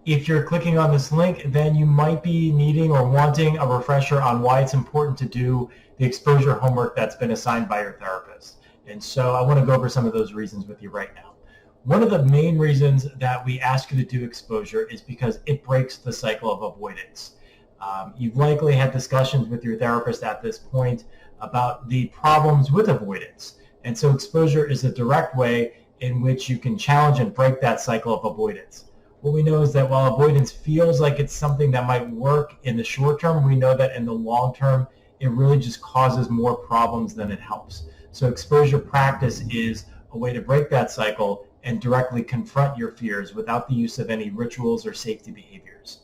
If you're clicking on this link, then you might be needing or wanting a refresher on why it's important to do the exposure homework that's been assigned by your therapist. And so I want to go over some of those reasons with you right now. One of the main reasons that we ask you to do exposure is because it breaks the cycle of avoidance. You've likely had discussions with your therapist at this point about the problems with avoidance. And so exposure is a direct way in which you can challenge and break that cycle of avoidance. What we know is that while avoidance feels like it's something that might work in the short term, we know that in the long term, it really just causes more problems than it helps. So exposure practice is a way to break that cycle and directly confront your fears without the use of any rituals or safety behaviors.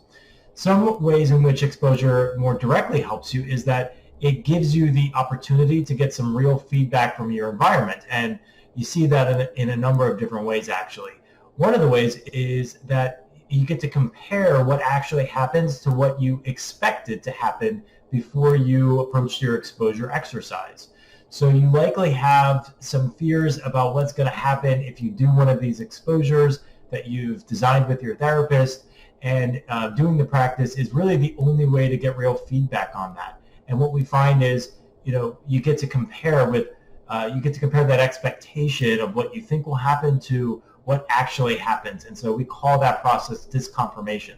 Some ways in which exposure more directly helps you is that it gives you the opportunity to get some real feedback from your environment. And you see that in a number of different ways, actually. One of the ways is that you get to compare what actually happens to what you expected to happen before you approached your exposure exercise. So you likely have some fears about what's going to happen if you do one of these exposures that you've designed with your therapist, and doing the practice is really the only way to get real feedback on that. And what we find is, you get to compare that expectation of what you think will happen to what actually happens. And so we call that process disconfirmation.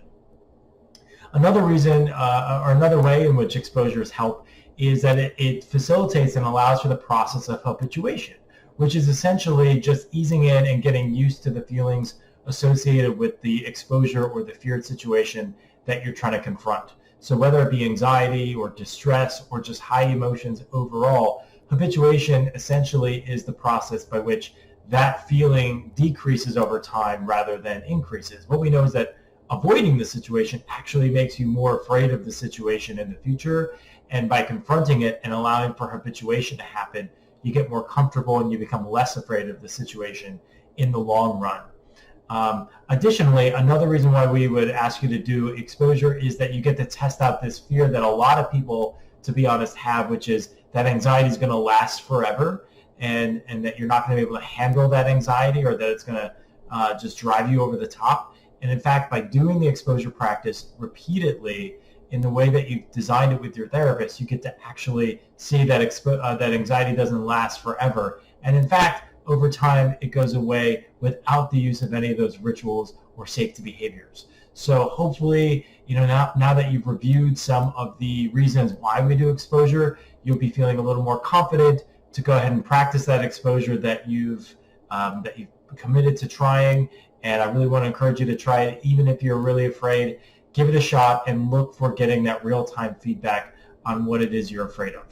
Another reason or another way in which exposures help is that it facilitates and allows for the process of habituation, which is essentially just easing in and getting used to the feelings associated with the exposure or the feared situation that you're trying to confront. So whether it be anxiety or distress or just high emotions overall, habituation essentially is the process by which that feeling decreases over time rather than increases. What we know is that avoiding the situation actually makes you more afraid of the situation in the future, and by confronting it and allowing for habituation to happen, you get more comfortable and you become less afraid of the situation in the long run. Additionally, another reason why we would ask you to do exposure is that you get to test out this fear that a lot of people, to be honest, have, which is that anxiety is going to last forever, and that you're not going to be able to handle that anxiety, or that it's going to just drive you over the top. And in fact, by doing the exposure practice repeatedly in the way that you've designed it with your therapist, you get to actually see that that anxiety doesn't last forever. And in fact, over time, it goes away without the use of any of those rituals or safety behaviors. So hopefully, now that you've reviewed some of the reasons why we do exposure, you'll be feeling a little more confident to go ahead and practice that exposure that you've committed to trying. And I really want to encourage you to try it, even if you're really afraid. Give it a shot and look for getting that real-time feedback on what it is you're afraid of.